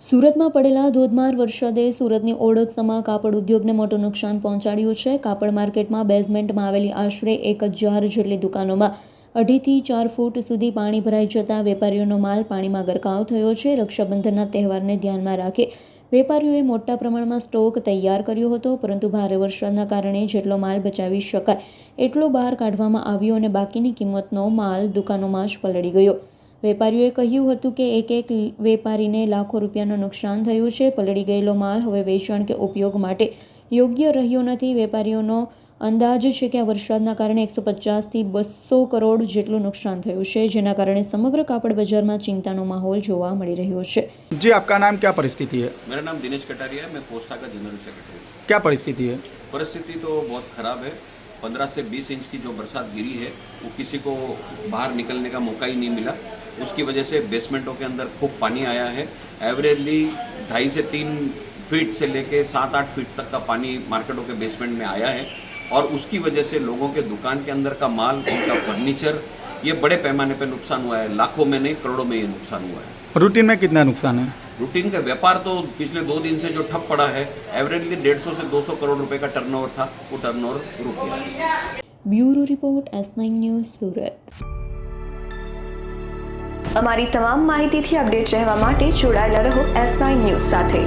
સુરતમાં પડેલા ધોધમાર વરસાદે સુરતની ઓળખ સમા કાપડ ઉદ્યોગને મોટું નુકસાન પહોંચાડ્યું છે। કાપડ માર્કેટમાં બેઝમેન્ટમાં આવેલી આશરે 1000 જેટલી દુકાનોમાં 2.5 થી 4 ફૂટ સુધી પાણી ભરાઈ જતા વેપારીઓનો માલ પાણીમાં ગરકાવ થયો છે। રક્ષાબંધનના તહેવારને ધ્યાનમાં રાખી વેપારીઓએ મોટા પ્રમાણમાં સ્ટોક તૈયાર કર્યો હતો, પરંતુ ભારે વરસાદના કારણે જેટલો માલ બચાવી શકાય એટલો બહાર કાઢવામાં આવ્યો અને બાકીની કિંમતનો માલ દુકાનોમાં જ પલળી ગયો। વેપારીઓએ કહ્યું હતું કે એક વેપારીને લાખો રૂપિયાનું નુકસાન થયું છે। પલળી ગયેલો માલ હવે વેચાણ કે ઉપયોગ માટે યોગ્ય રહ્યો નથી। વેપારીઓનો અંદાજ છે કે આ વરસાદના કારણે 150 થી 200 કરોડ જેટલું નુકસાન થયું છે, જેના કારણે સમગ્ર કાપડ બજારમાં ચિંતાનો માહોલ જોવા મળી રહ્યો છે। जी, आपका नाम क्या परिस्थिति है? मेरा नाम दिनेश कटारिया है। मैं पोस्टा का जनरल सेक्रेटरी हूँ। क्या परिस्थिति है? परिस्थिति तो बहुत ख़राब है। 15 से 20 इंच की जो बरसात गिरी है वो किसी को बाहर निकलने का मौका ही नहीं मिला। उसकी वजह से बेसमेंटों के अंदर खूब पानी आया है। एवरेजली 2.5 से 3 फीट से लेके 7-8 फीट तक का पानी मार्केटों के बेसमेंट में आया है और उसकी वजह से लोगों के दुकान के अंदर का माल, उनका फर्नीचर, ये बड़े पैमाने पे नुकसान हुआ है। लाखों में नहीं, करोड़ों में ये नुकसान हुआ है। रूटीन में कितना नुकसान है? रूटीन का व्यापार तो पिछले 2 दिन से जो ठप पड़ा है, एवरेजली 150 से 200 करोड़ रुपए का टर्नओवर था, वो टर्नओवर रुक गया है। ब्यूरो रिपोर्ट S9 न्यूज़ सूरत। અમારી તમામ માહિતીથી અપડેટ રહેવા માટે જોડાયેલા રહો S9 ન્યૂઝ સાથે।